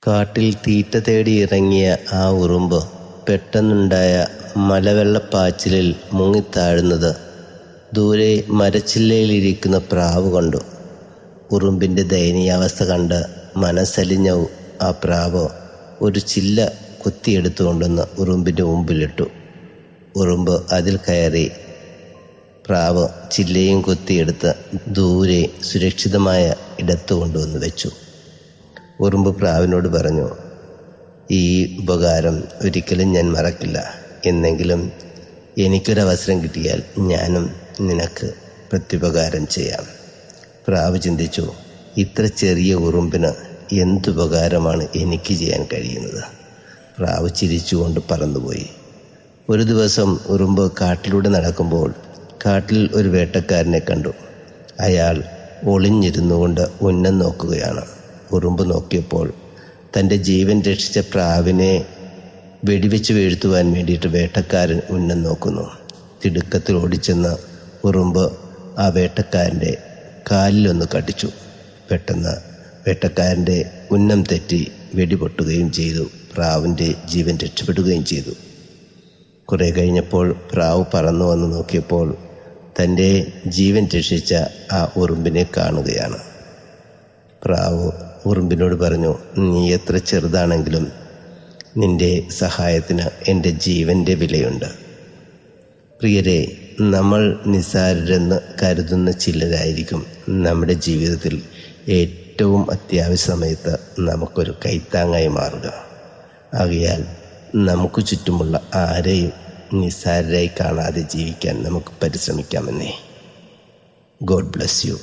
കാട്ടിൽ തീറ്റ തേടി ഇറങ്ങിയ ആ ഉറുമ്പ് പെട്ടെന്നുണ്ടായ മലവെള്ളപ്പാച്ചിലിൽ മുങ്ങിത്താഴുന്നത് ദൂരെ മരച്ചില്ലയിലിരിക്കുന്ന പ്രാവ് കണ്ടു. ഉറുമ്പിൻ്റെ ദയനീയാവസ്ഥ കണ്ട് മനസ്സലിഞ്ഞ ആ പ്രാവ് ഒരു ചില്ല കുത്തിയെടുത്തുകൊണ്ടുവന്ന് ഉറുമ്പിൻ്റെ മുമ്പിലിട്ടു. ഉറുമ്പ് അതിൽ കയറി പ്രാവ് ചില്ലയും കുത്തിയെടുത്ത് ദൂരെ സുരക്ഷിതമായ ഇടത്ത് കൊണ്ടുവന്ന് വെച്ചു. ഉറുമ്പ് പ്രാവിനോട് പറഞ്ഞു, ഈ ഉപകാരം ഒരിക്കലും ഞാൻ മറക്കില്ല. എന്നെങ്കിലും എനിക്കൊരവസരം കിട്ടിയാൽ ഞാനും നിനക്ക് പ്രത്യുപകാരം ചെയ്യാം. പ്രാവ് ചിന്തിച്ചു, ഇത്ര ചെറിയ ഉറുമ്പിന് എന്തുപകാരമാണ് എനിക്ക് ചെയ്യാൻ കഴിയുന്നത്? പ്രാവ് ചിരിച്ചുകൊണ്ട് പറന്നുപോയി. ഒരു ദിവസം ഉറുമ്പ് കാട്ടിലൂടെ നടക്കുമ്പോൾ കാട്ടിൽ ഒരു വേട്ടക്കാരനെ കണ്ടു. അയാൾ ഒളിഞ്ഞിരുന്നു കൊണ്ട് ഉന്നം നോക്കുകയാണ്. ഉറുമ്പ് നോക്കിയപ്പോൾ തൻ്റെ ജീവൻ രക്ഷിച്ച പ്രാവിനെ വെടിവെച്ച് വീഴ്ത്തുവാൻ വേണ്ടിയിട്ട് വേട്ടക്കാരൻ ഉന്നം നോക്കുന്നു. തിടുക്കത്തിൽ ഓടിച്ചെന്ന് ഉറുമ്പ് ആ വേട്ടക്കാരൻ്റെ കാലിലൊന്ന് കടിച്ചു. പെട്ടെന്ന് വേട്ടക്കാരൻ്റെ ഉന്നം തെറ്റി വെടിപൊട്ടുകയും ചെയ്തു. പ്രാവിൻ്റെ ജീവൻ രക്ഷപ്പെടുകയും ചെയ്തു. കുറേ കഴിഞ്ഞപ്പോൾ പ്രാവ് പറന്നു വന്ന് നോക്കിയപ്പോൾ തൻ്റെ ജീവൻ രക്ഷിച്ച ആ ഉറുമ്പിനെ കാണുകയാണ്. പ്രാവ് ഉറുമ്പിനോട് പറഞ്ഞു, നീ എത്ര ചെറുതാണെങ്കിലും നിൻ്റെ സഹായത്തിന് എൻ്റെ ജീവൻ്റെ വിലയുണ്ട്. പ്രിയരെ, നമ്മൾ നിസ്സാരരെന്ന് കരുതുന്ന ചിലരായിരിക്കും നമ്മുടെ ജീവിതത്തിൽ ഏറ്റവും അത്യാവശ്യ സമയത്ത് നമുക്കൊരു കൈത്താങ്ങായി മാറുക. ആകയാൽ നമുക്ക് ചുറ്റുമുള്ള ആരെയും നിസ്സാരരായി കാണാതെ ജീവിക്കാൻ നമുക്ക് പരിശ്രമിക്കാമെന്നേ. God bless you.